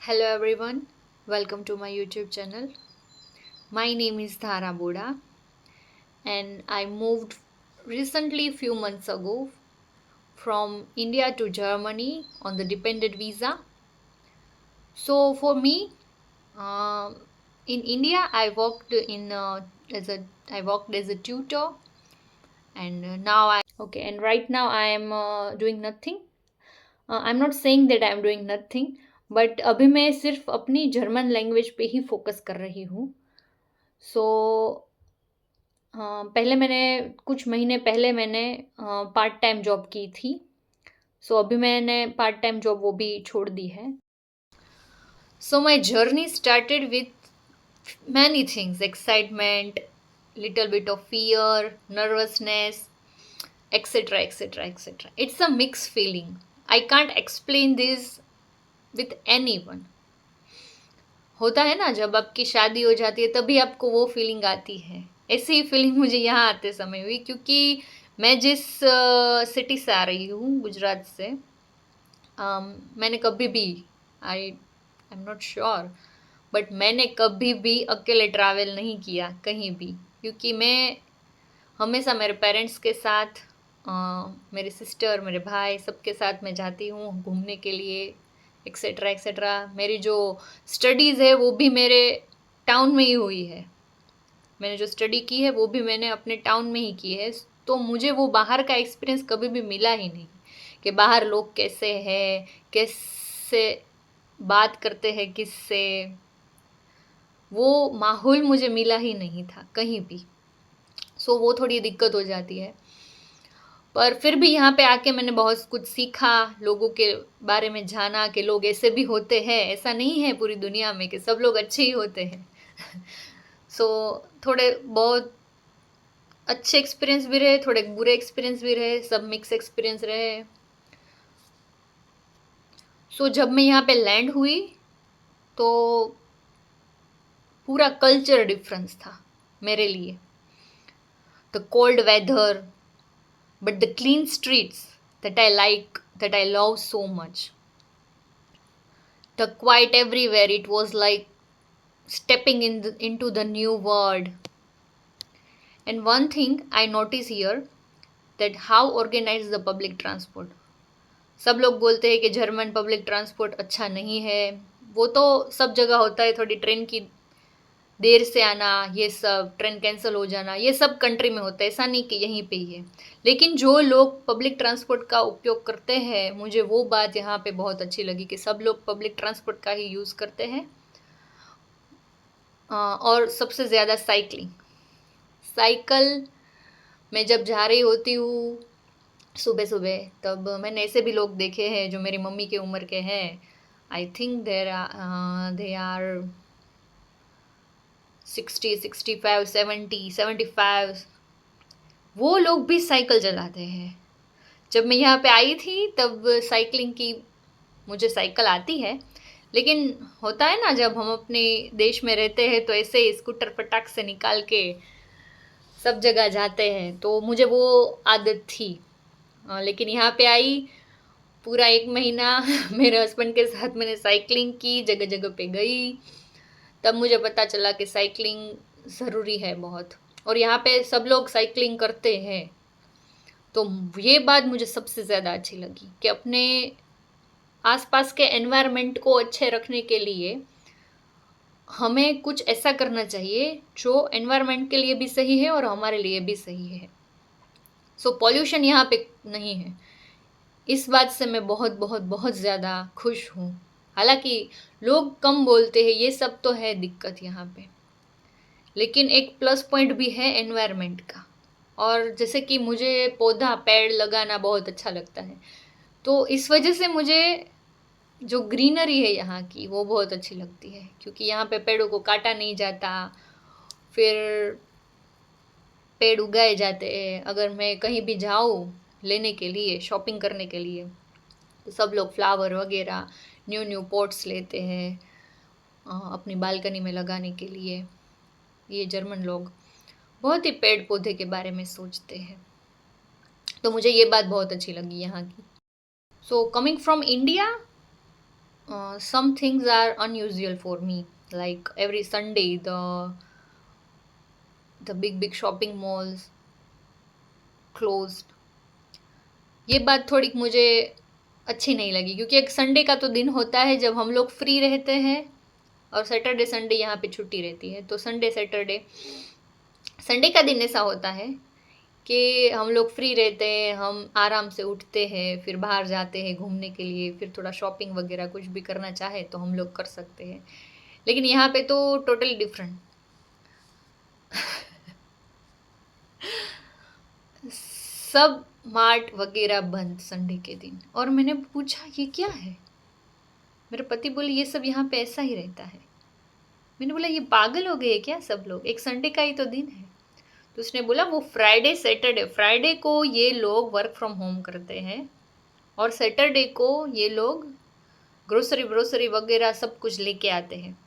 Hello everyone, welcome to my YouTube channel. My name is Dhara Boda and I moved recently few months ago from India to Germany on the dependent visa. So for me, um in India I worked in as a I worked as a tutor and now I okay and right now I am doing nothing. I'm not saying that I am doing nothing, but अभी मैं सिर्फ अपनी German language पे ही focus कर रही हूँ. सो पहले मैंने कुछ महीने पहले मैंने पार्ट टाइम जॉब की थी. सो अभी मैंने पार्ट टाइम जॉब वो भी छोड़ दी है. So my journey started with many things, excitement, little bit of fear, nervousness, etc. etc. etc. It's a mixed feeling. I can't explain this with anyone. होता है ना, जब आपकी शादी हो जाती है तभी आपको वो फीलिंग आती है. ऐसी ही फीलिंग मुझे यहाँ आते समय हुई, क्योंकि मैं जिस सिटी से आ रही हूँ, गुजरात से, मैंने कभी भी I am not sure but मैंने कभी भी अकेले ट्रैवल नहीं किया कहीं भी, क्योंकि मैं हमेशा मेरे पेरेंट्स के साथ, मेरे सिस्टर, मेरे भाई, सबके साथ मैं जाती हूँ घूमने के लिए, एक्सेट्रा एक्सेट्रा. मेरी जो स्टडीज़ है वो भी मेरे टाउन में ही हुई है. मैंने जो स्टडी की है वो भी मैंने अपने टाउन में ही की है. तो मुझे वो बाहर का एक्सपीरियंस कभी भी मिला ही नहीं, कि बाहर लोग कैसे हैं, कैसे बात करते हैं किससे. वो माहौल मुझे मिला ही नहीं था कहीं भी. सो वो थोड़ी दिक्कत हो जाती है. पर फिर भी यहाँ पे आके मैंने बहुत कुछ सीखा, लोगों के बारे में जाना कि लोग ऐसे भी होते हैं. ऐसा नहीं है पूरी दुनिया में कि सब लोग अच्छे ही होते हैं. सो थोड़े बहुत अच्छे एक्सपीरियंस भी रहे, थोड़े बुरे एक्सपीरियंस भी रहे, सब मिक्स एक्सपीरियंस रहे. सो जब मैं यहाँ पे लैंड हुई तो पूरा कल्चर डिफरेंस था मेरे लिए. The cold weather, but the clean streets that I like, that I love so much. The quiet everywhere, it was like stepping into the new world. And one thing I notice here, that how organized the public transport. सब लोग बोलते हैं कि German public transport अच्छा नहीं है. वो तो सब जगह होता है, थोड़ी ट्रेन की देर से आना, ये सब ट्रेन कैंसिल हो जाना, ये सब कंट्री में होता है, ऐसा नहीं कि यहीं पे ही है. लेकिन जो लोग पब्लिक ट्रांसपोर्ट का उपयोग करते हैं, मुझे वो बात यहाँ पे बहुत अच्छी लगी कि सब लोग पब्लिक ट्रांसपोर्ट का ही यूज़ करते हैं. और सबसे ज़्यादा साइकिलिंग. साइकिल मैं जब जा रही होती हूँ सुबह सुबह, तब मैंने ऐसे भी लोग देखे हैं जो मेरी मम्मी के उम्र के हैं. I think they are 60, 65, 70, 75. वो लोग भी साइकिल चलाते हैं. जब मैं यहाँ पे आई थी तब साइकिलिंग की, मुझे साइकिल आती है, लेकिन होता है ना, जब हम अपने देश में रहते हैं तो ऐसे ही स्कूटर फटाक से निकाल के सब जगह जाते हैं, तो मुझे वो आदत थी. लेकिन यहाँ पे आई, पूरा एक महीना मेरे हस्बैंड के साथ मैंने साइकिलिंग की, जगह जगह पे गई. तब मुझे पता चला कि साइकिलिंग ज़रूरी है बहुत, और यहाँ पे सब लोग साइकिलिंग करते हैं. तो ये बात मुझे सबसे ज़्यादा अच्छी लगी कि अपने आसपास के एनवायरनमेंट को अच्छे रखने के लिए हमें कुछ ऐसा करना चाहिए जो एनवायरनमेंट के लिए भी सही है और हमारे लिए भी सही है. सो पॉल्यूशन यहाँ पे नहीं है. इस बात से मैं बहुत बहुत बहुत ज़्यादा खुश हूँ. हालांकि लोग कम बोलते हैं, ये सब तो है दिक्कत यहाँ पे, लेकिन एक प्लस पॉइंट भी है एनवायरनमेंट का. और जैसे कि मुझे पौधा पेड़ लगाना बहुत अच्छा लगता है, तो इस वजह से मुझे जो ग्रीनरी है यहाँ की वो बहुत अच्छी लगती है, क्योंकि यहाँ पे पेड़ों को काटा नहीं जाता, फिर पेड़ उगाए जाते हैं. अगर मैं कहीं भी जाऊँ लेने के लिए, शॉपिंग करने के लिए, तो सब लोग फ्लावर वगैरह न्यू न्यू पॉट्स लेते हैं अपनी बालकनी में लगाने के लिए. ये जर्मन लोग बहुत ही पेड़ पौधे के बारे में सोचते हैं, तो मुझे ये बात बहुत अच्छी लगी यहाँ की. So coming from India, some things are unusual for me, like every Sunday the big shopping malls closed. ये बात थोड़ी मुझे अच्छी नहीं लगी, क्योंकि एक संडे का तो दिन होता है जब हम लोग फ्री रहते हैं, और सैटरडे संडे यहाँ पे छुट्टी रहती है। तो संडे सैटरडे संडे का दिन ऐसा होता है कि हम लोग फ्री रहते हैं, हम आराम से उठते हैं, फिर बाहर जाते हैं घूमने के लिए, फिर थोड़ा शॉपिंग वगैरह कुछ भी करना चाहे तो हम लोग कर सकते हैं। लेकिन यहाँ पे तो टोटली डिफरेंट। सब मार्ट वगैरह बंद संडे के दिन। और मैंने पूछा ये क्या है? मेरे पति बोले ये सब यहाँ पे ऐसा ही रहता है। मैंने बोला ये पागल हो गए क्या सब लोग, एक संडे का ही तो दिन है। तो उसने बोला वो फ्राइडे सैटरडे, फ्राइडे को ये लोग वर्क फ्रॉम होम करते हैं, और सैटरडे को ये लोग ग्रोसरी व्रोसरी वगैरह सब कुछ लेके आते हैं,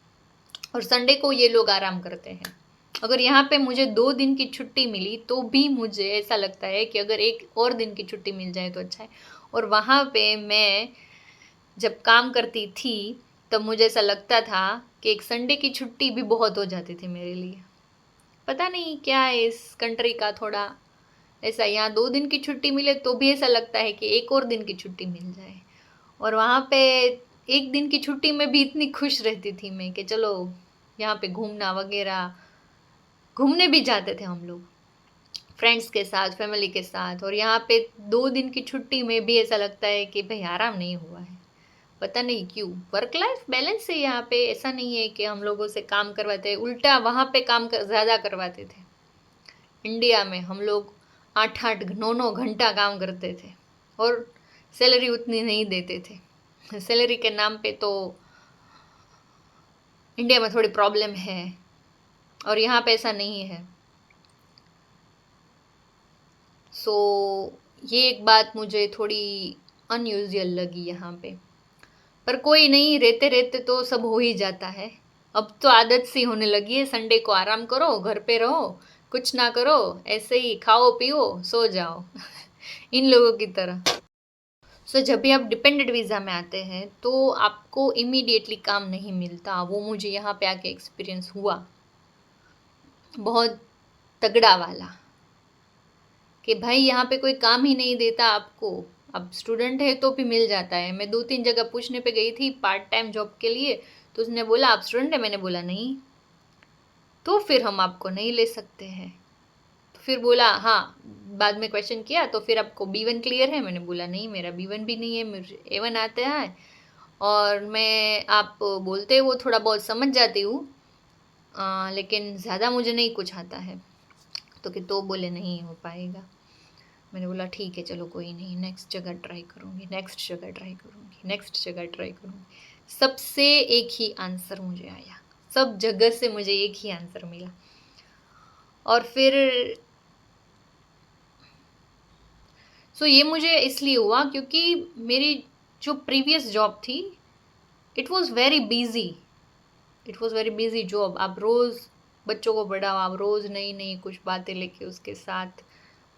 और संडे को ये लोग आराम करते हैं। अगर यहाँ पे मुझे 2 दिन की छुट्टी मिली तो भी मुझे ऐसा लगता है कि अगर एक और दिन की छुट्टी मिल जाए तो अच्छा है। और वहाँ पे मैं जब काम करती थी तब मुझे ऐसा लगता था कि एक संडे की छुट्टी भी बहुत हो जाती थी मेरे लिए। पता नहीं क्या है इस कंट्री का, थोड़ा ऐसा, यहाँ 2 दिन की छुट्टी मिले तो भी ऐसा लगता है कि एक और दिन की छुट्टी मिल जाए। और वहाँ पे 1 दिन की छुट्टी में भी इतनी खुश रहती थी मैं कि चलो यहाँ पे घूमना वगैरह, घूमने भी जाते थे हम लोग फ्रेंड्स के साथ, फैमिली के साथ। और यहाँ पे 2 दिन की छुट्टी में भी ऐसा लगता है कि भाई आराम नहीं हुआ है। पता नहीं क्यों, वर्क लाइफ बैलेंस है यहाँ पे, ऐसा नहीं है कि हम लोगों से काम करवाते हैं, उल्टा वहाँ पे काम ज़्यादा करवाते थे। इंडिया में हम लोग 8-8 9-9 घंटा काम करते थे और सैलरी उतनी नहीं देते थे। सैलरी के नाम पे तो इंडिया में थोड़ी प्रॉब्लम है, और यहाँ पे ऐसा नहीं है। सो ये एक बात मुझे थोड़ी अनयूजुअल लगी यहाँ पे। पर कोई नहीं, रहते रहते तो सब हो ही जाता है। अब तो आदत सी होने लगी है, संडे को आराम करो, घर पे रहो, कुछ ना करो, ऐसे ही खाओ पियो सो जाओ। इन लोगों की तरह। सो जब भी आप डिपेंडेंट वीज़ा में आते हैं तो आपको इमीडिएटली काम नहीं मिलता। वो मुझे यहाँ पे आके एक्सपीरियंस हुआ, बहुत तगड़ा वाला, कि भाई यहाँ पे कोई काम ही नहीं देता आपको। अब स्टूडेंट है तो भी मिल जाता है। मैं 2-3 जगह पूछने पे गई थी पार्ट टाइम जॉब के लिए, तो उसने बोला आप स्टूडेंट है? मैंने बोला नहीं। तो फिर हम आपको नहीं ले सकते हैं। तो फिर बोला हाँ, बाद में क्वेश्चन किया तो फिर आपको B1 क्लियर है? मैंने बोला नहीं, मेरा B1 भी नहीं है, मुझे A1 आता है। और मैं आप बोलते वो थोड़ा बहुत समझ जाती हूँ, लेकिन ज़्यादा मुझे नहीं कुछ आता है। तो बोले नहीं हो पाएगा। मैंने बोला ठीक है चलो कोई नहीं, नेक्स्ट जगह ट्राई करूँगी, नेक्स्ट जगह ट्राई करूँगी, नेक्स्ट जगह ट्राई करूँगी। सबसे एक ही आंसर मुझे आया, सब जगह से मुझे एक ही आंसर मिला। और फिर ये मुझे इसलिए हुआ क्योंकि मेरी जो प्रीवियस जॉब थी it was very busy, it was very busy job. आप रोज़ बच्चों को पढ़ाओ, आप रोज़ नई नई कुछ बातें लेके उसके साथ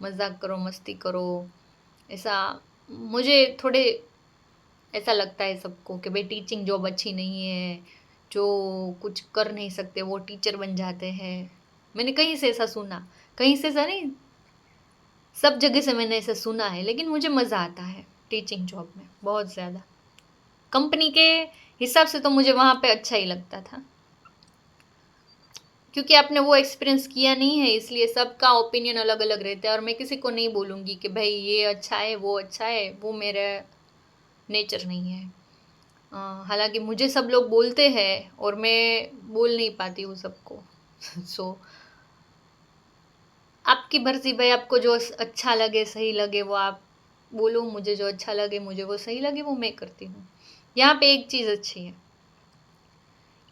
मजाक करो, मस्ती करो। ऐसा मुझे थोड़े ऐसा लगता है सबको कि भाई टीचिंग जॉब अच्छी नहीं है, जो कुछ कर नहीं सकते वो टीचर बन जाते हैं। मैंने कहीं से ऐसा सुना, कहीं से ऐसा नहीं, सब जगह से मैंने ऐसा सुना है। लेकिन मुझे मज़ा आता है टीचिंग जॉब में बहुत ज़्यादा। कंपनी के हिसाब से तो मुझे वहाँ पे अच्छा ही लगता था, क्योंकि आपने वो एक्सपीरियंस किया नहीं है, इसलिए सबका ओपिनियन अलग अलग रहता है। और मैं किसी को नहीं बोलूँगी कि भाई ये अच्छा है वो अच्छा है, वो मेरा नेचर नहीं है। हालांकि मुझे सब लोग बोलते हैं और मैं बोल नहीं पाती हूँ सबको। सो आपकी मर्जी भाई, आपको जो अच्छा लगे सही लगे वो आप बोलो, मुझे जो अच्छा लगे मुझे वो सही लगे वो मैं करती हूँ। यहाँ पे एक चीज़ अच्छी है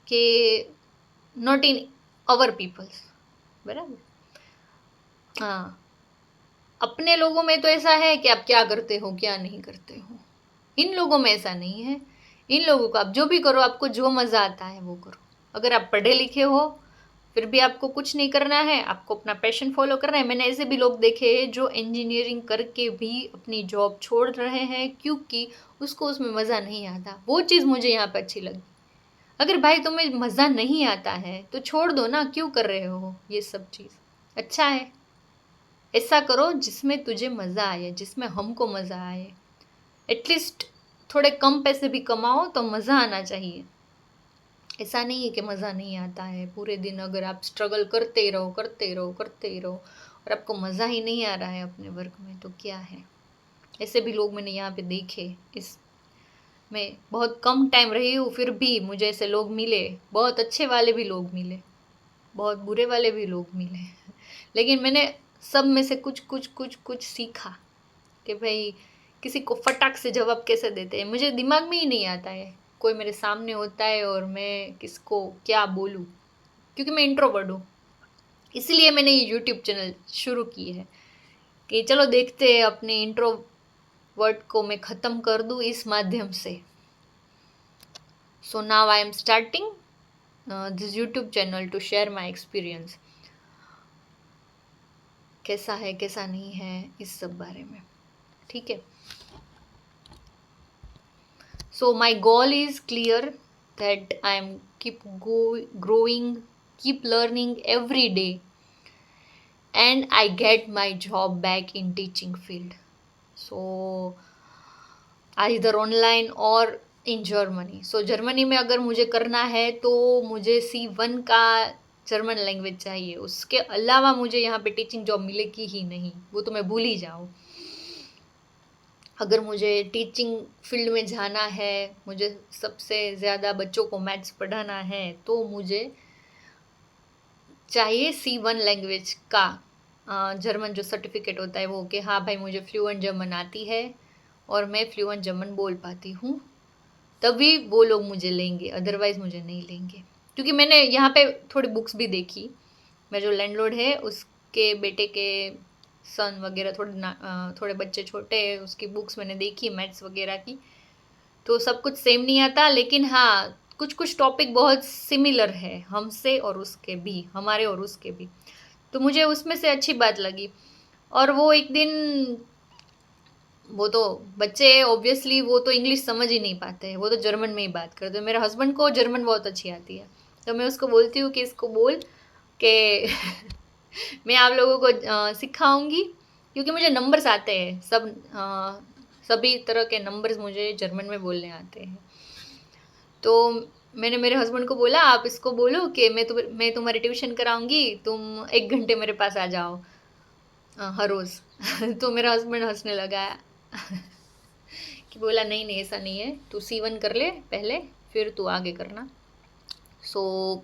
कि नॉट इन अवर पीपल्स, बराबर। हाँ, अपने लोगों में तो ऐसा है कि आप क्या करते हो क्या नहीं करते हो, इन लोगों में ऐसा नहीं है। इन लोगों को आप जो भी करो, आपको जो मज़ा आता है वो करो। अगर आप पढ़े लिखे हो फिर भी आपको कुछ नहीं करना है, आपको अपना पैशन फॉलो करना है। मैंने ऐसे भी लोग देखे हैं जो इंजीनियरिंग करके भी अपनी जॉब छोड़ रहे हैं क्योंकि उसको उसमें मज़ा नहीं आता। वो चीज़ मुझे यहाँ पर अच्छी लगी। अगर भाई तुम्हें मज़ा नहीं आता है तो छोड़ दो ना, क्यों कर रहे हो ये सब चीज़। अच्छा है, ऐसा करो जिसमें तुझे मज़ा आए, जिसमें हमको मज़ा आए। एटलीस्ट थोड़े कम पैसे भी कमाओ तो मज़ा आना चाहिए। ऐसा नहीं है कि मज़ा नहीं आता है। पूरे दिन अगर आप स्ट्रगल करते ही रहो करते रहो करते ही रहो और आपको मज़ा ही नहीं आ रहा है अपने वर्क में तो क्या है। ऐसे भी लोग मैंने यहाँ पे देखे। इस मैं बहुत कम टाइम रही हूँ फिर भी मुझे ऐसे लोग मिले, बहुत अच्छे वाले भी लोग मिले, बहुत बुरे वाले भी लोग मिले लेकिन मैंने सब में से कुछ कुछ कुछ कुछ सीखा कि भाई किसी को फटाक से जवाब कैसे देते हैं। मुझे दिमाग में ही नहीं आता है, कोई मेरे सामने होता है और मैं किसको क्या बोलूँ, क्योंकि मैं इंट्रोवर्ट हूँ। इसलिए मैंने ये यूट्यूब चैनल शुरू की है कि चलो देखते हैं अपने इंट्रोवर्ट को मैं ख़त्म कर दूँ इस माध्यम से। So now I am starting this YouTube channel to share my experience. कैसा है कैसा नहीं है इस सब बारे में, ठीक है। So my goal is clear that I am growing, keep learning every day, and I get my job back in teaching field. So either online or in Germany. So Germany में अगर मुझे करना है तो मुझे C1 का German language चाहिए। उसके अलावा मुझे यहाँ पे टीचिंग जॉब मिलेगी ही नहीं, वो तो मैं भूल ही जाऊँ। अगर मुझे टीचिंग फील्ड में जाना है, मुझे सबसे ज़्यादा बच्चों को मैथ्स पढ़ाना है तो मुझे चाहिए C1 लैंग्वेज का जर्मन जो सर्टिफिकेट होता है वो, कि हाँ भाई मुझे फ्लुएंट जर्मन आती है और मैं फ्लुएंट जर्मन बोल पाती हूँ, तभी वो लोग मुझे लेंगे, अदरवाइज़ मुझे नहीं लेंगे। क्योंकि मैंने यहाँ पे थोड़ी बुक्स भी देखी। मेरा जो लैंडलॉर्ड है उसके बेटे के सन वगैरह थोड़े बच्चे छोटे हैं, उसकी बुक्स मैंने देखी मैथ्स वगैरह की, तो सब कुछ सेम नहीं आता, लेकिन हाँ कुछ कुछ टॉपिक बहुत सिमिलर है हमसे और उसके भी, हमारे और उसके भी। तो मुझे उसमें से अच्छी बात लगी। और वो एक दिन, वो तो बच्चे ऑब्वियसली वो तो इंग्लिश समझ ही नहीं पाते हैं, वो तो जर्मन में ही बात करते हैं। मेरे हस्बैंड को जर्मन बहुत अच्छी आती है, तो मैं उसको बोलती हूँ कि इसको बोल के मैं आप लोगों को सिखाऊंगी, क्योंकि मुझे नंबर्स आते हैं सभी तरह के नंबर्स मुझे जर्मन में बोलने आते हैं। तो मैंने मेरे हस्बैंड को बोला आप इसको बोलो कि मैं तुम्हारी ट्यूशन कराऊंगी, तुम 1 घंटे मेरे पास आ जाओ हर रोज़ तो मेरा हस्बैंड हंसने लगा कि बोला नहीं नहीं ऐसा नहीं है, तू C1 कर ले पहले फिर तू आगे करना। सो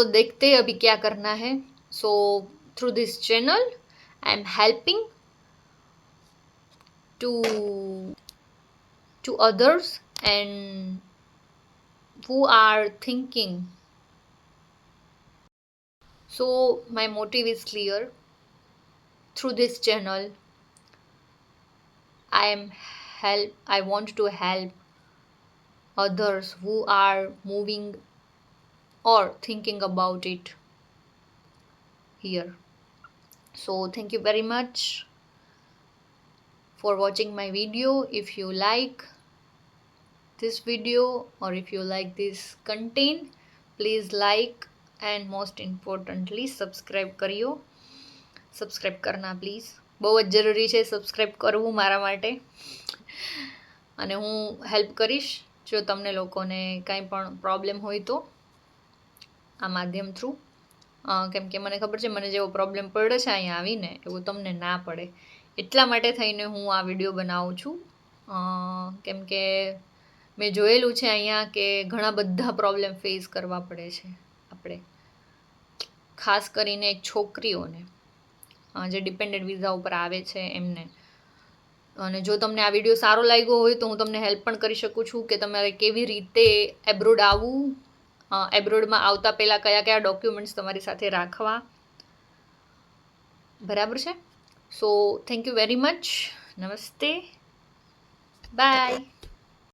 देखते अभी क्या करना है। So through this channel I am helping to others and who are thinking. So my motive is clear. Through this channel I want to help others who are moving or thinking about it here. So thank you very much for watching my video. If you like this video or if you like this content, please like and most importantly subscribe करियो. Subscribe કરના please, બહુ જ જરૂરી છે subscribe કરવું મારા માટે, અને હું હેલ્પ કરીશ જો તમને લોકોને કાંઈ પણ પ્રોબ્લેમ હોય તો આ માધ્યમ થ્રુ, કેમ કે મને ખબર છે મને જેવો પ્રોબ્લેમ પડ્યો છે અહીંયા આવીને એવું તમને ના પડે, એટલા માટે થઈને હું આ વિડીયો બનાવું છું। કેમ કે મેં જોયેલું છે અહીંયા કે ઘણા બધા પ્રોબ્લેમ ફેસ કરવા પડે છે આપણે, ખાસ કરીને છોકરીઓને જે ડિપેન્ડન્ટ વિઝા ઉપર આવે છે એમને। અને જો તમને આ વિડીયો સારો લાગ્યો હોય તો હું તમને હેલ્પ પણ કરી શકું છું કે તમારે કેવી રીતે એબ્રોડ આવવું, એબ્રોડમાં આવતા પહેલાં કયા કયા ડોક્યુમેન્ટ્સ તમારી સાથે રાખવા, બરાબર છે। So thank you very much, નમસ્તે, બાય।